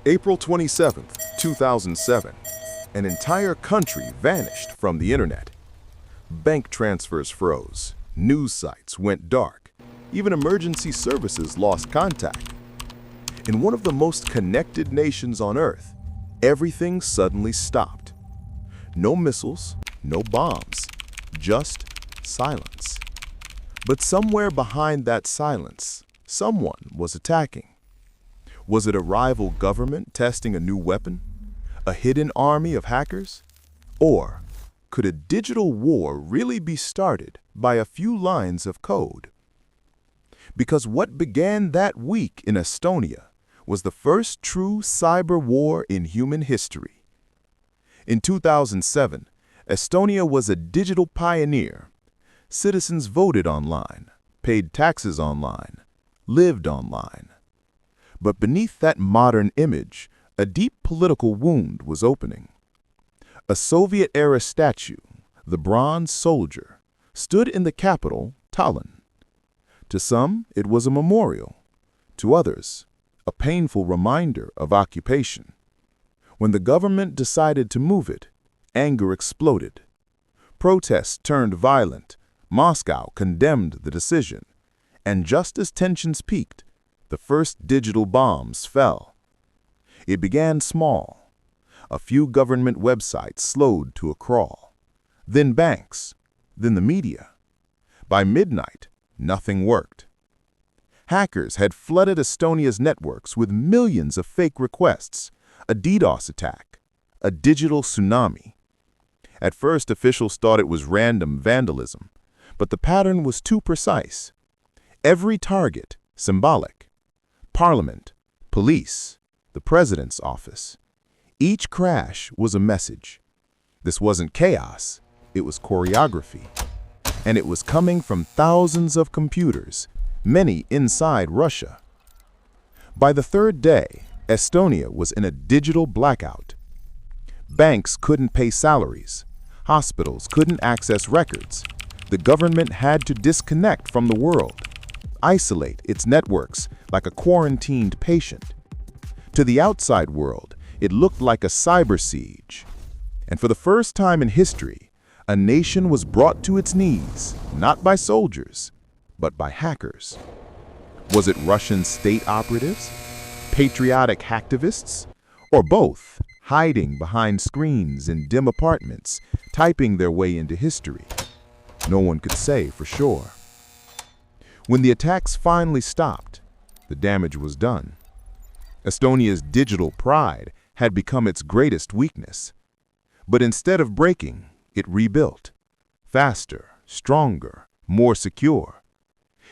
April 27, 2007. An entire country vanished from the internet. Bank transfers froze, news sites went dark, even emergency services lost contact. In one of the most connected nations on Earth, everything suddenly stopped. No missiles, no bombs, just silence. But somewhere behind that silence, someone was attacking. Was it a rival government testing a new weapon? A hidden army of hackers? Or could a digital war really be started by a few lines of code? Because what began that week in Estonia was the first true cyber war in human history. In 2007, Estonia was a digital pioneer. Citizens voted online, paid taxes online, lived online. But beneath that modern image, a deep political wound was opening. A Soviet-era statue, the Bronze Soldier, stood in the capital, Tallinn. To some, it was a memorial. To others, a painful reminder of occupation. When the government decided to move it, anger exploded. Protests turned violent. Moscow condemned the decision. And just as tensions peaked, the first digital bombs fell. It began small. A few government websites slowed to a crawl. Then banks. Then the media. By midnight, nothing worked. Hackers had flooded Estonia's networks with millions of fake requests, a DDoS attack, a digital tsunami. At first, officials thought it was random vandalism, but the pattern was too precise. Every target, symbolic. Parliament, police, the president's office. Each crash was a message. This wasn't chaos, it was choreography. And it was coming from thousands of computers, many inside Russia. By the third day, Estonia was in a digital blackout. Banks couldn't pay salaries. Hospitals couldn't access records. The government had to disconnect from the world, isolate its networks like a quarantined patient. To the outside world, it looked like a cyber siege. And for the first time in history, a nation was brought to its knees, not by soldiers, but by hackers. Was it Russian state operatives, patriotic hacktivists, or both, hiding behind screens in dim apartments, typing their way into history? No one could say for sure. When the attacks finally stopped, the damage was done. Estonia's digital pride had become its greatest weakness. But instead of breaking, it rebuilt. Faster, stronger, more secure.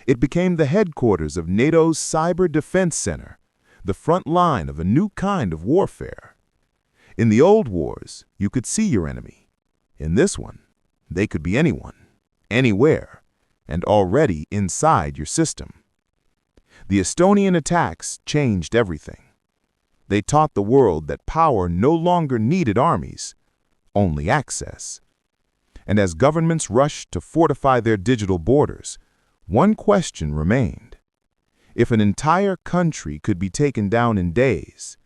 It became the headquarters of NATO's Cyber Defense Center, the front line of a new kind of warfare. In the old wars, you could see your enemy. In this one, they could be anyone, anywhere, and already inside your system. The Estonian attacks changed everything. They taught the world that power no longer needed armies, only access. And as governments rushed to fortify their digital borders, one question remained. If an entire country could be taken down in days,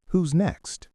who's next?